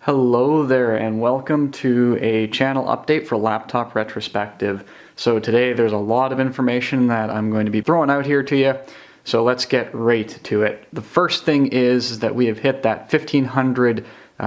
Hello there and welcome to a channel update for Laptop Retrospective. So today there's a lot of information that I'm going to be throwing out here to you, so let's get right to it. The first thing is that we have hit that 1,500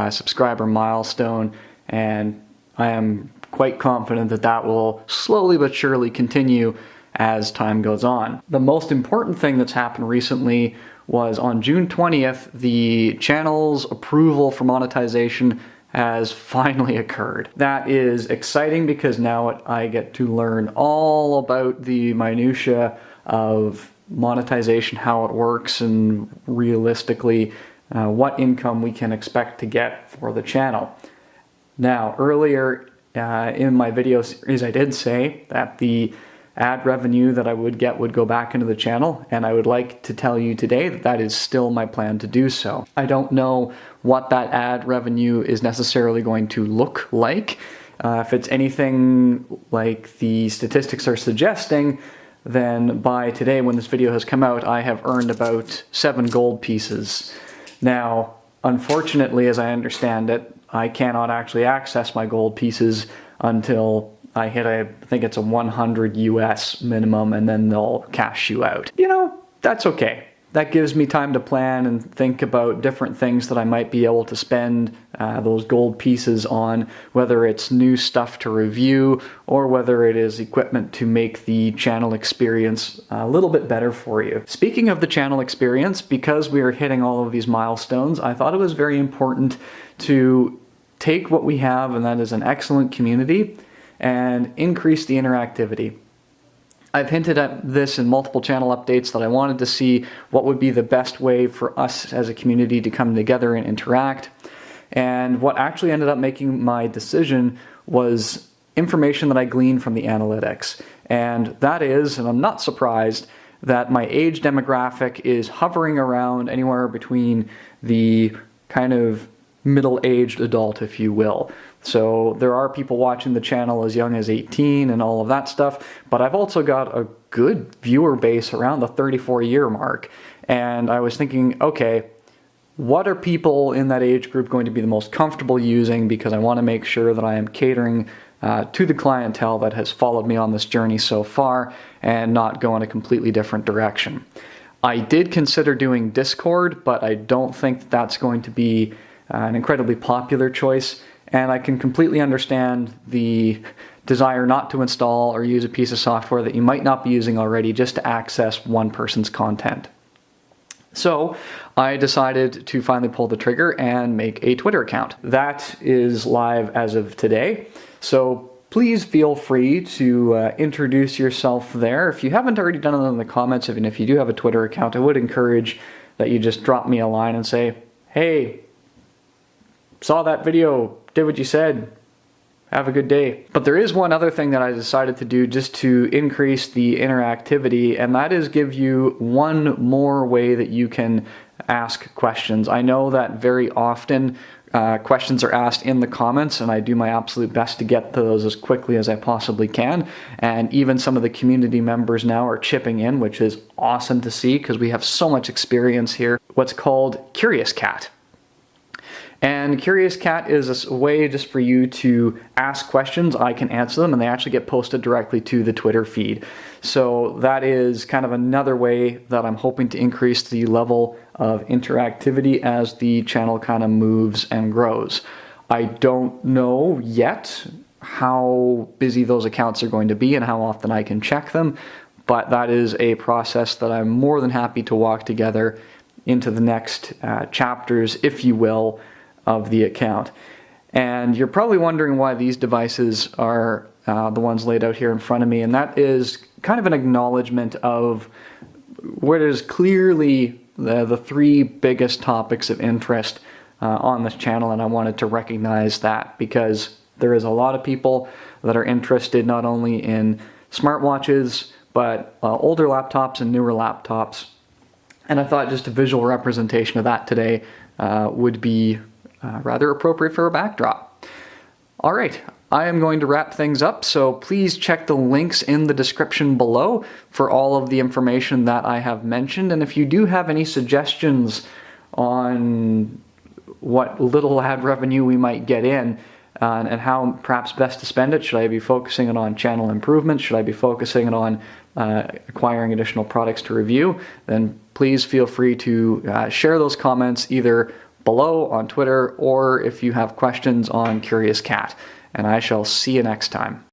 subscriber milestone, and I am quite confident that that will slowly but surely continue as time goes on. The most important thing that's happened recently was on June 20th, the channel's approval for monetization has finally occurred. That is exciting because now I get to learn all about the minutiae of monetization, how it works, and realistically what income we can expect to get for the channel. Now, earlier in my video series, I did say that the ad revenue that I would get would go back into the channel, and I would like to tell you today that that is still my plan to do so. I don't know what that ad revenue is necessarily going to look like. If it's anything like the statistics are suggesting, then by today when this video has come out, I have earned about 7 gold pieces. Now, unfortunately, as I understand it, I cannot actually access my gold pieces until I hit I think it's a 100 US minimum, and then they'll cash you out. You know, that's okay. That gives me time to plan and think about different things that I might be able to spend those gold pieces on, whether it's new stuff to review or whether it is equipment to make the channel experience a little bit better for you. Speaking of the channel experience, because we are hitting all of these milestones, I thought it was very important to take what we have, and that is an excellent community, and increase the interactivity. I've hinted at this in multiple channel updates that I wanted to see what would be the best way for us as a community to come together and interact. And what actually ended up making my decision was information that I gleaned from the analytics. And that is, and I'm not surprised, that my age demographic is hovering around anywhere between the kind of middle-aged adult, if you will. So there are people watching the channel as young as 18 and all of that stuff, but I've also got a good viewer base around the 34-year mark. And I was thinking, okay, what are people in that age group going to be the most comfortable using, because I want to make sure that I am catering to the clientele that has followed me on this journey so far and not go in a completely different direction. I did consider doing Discord, but I don't think that's going to be an incredibly popular choice, and I can completely understand the desire not to install or use a piece of software that you might not be using already just to access one person's content. So I decided to finally pull the trigger and make a Twitter account. That is live as of today, so please feel free to introduce yourself there. If you haven't already done it in the comments, and if you do have a Twitter account, I would encourage that you just drop me a line and say, hey, saw that video, did what you said, have a good day. But there is one other thing that I decided to do just to increase the interactivity, and that is give you one more way that you can ask questions. I know that very often questions are asked in the comments, and I do my absolute best to get to those as quickly as I possibly can. And even some of the community members now are chipping in, which is awesome to see because we have so much experience here. What's called Curious Cat. And Curious Cat is a way just for you to ask questions. I can answer them, and they actually get posted directly to the Twitter feed. So that is kind of another way that I'm hoping to increase the level of interactivity as the channel kind of moves and grows. I don't know yet how busy those accounts are going to be and how often I can check them, but that is a process that I'm more than happy to walk together into the next chapters, if you will, of the account. And you're probably wondering why these devices are the ones laid out here in front of me, and that is kind of an acknowledgement of what is clearly the 3 biggest topics of interest on this channel, and I wanted to recognize that because there is a lot of people that are interested not only in smartwatches, but older laptops and newer laptops. And I thought just a visual representation of that today would be rather appropriate for a backdrop. All right, I am going to wrap things up, so please check the links in the description below for all of the information that I have mentioned. And if you do have any suggestions on what little ad revenue we might get in, and how perhaps best to spend it. Should I be focusing it on channel improvements? Should I be focusing it on acquiring additional products to review? Then please feel free to share those comments either below on Twitter, or if you have questions on Curious Cat. And I shall see you next time.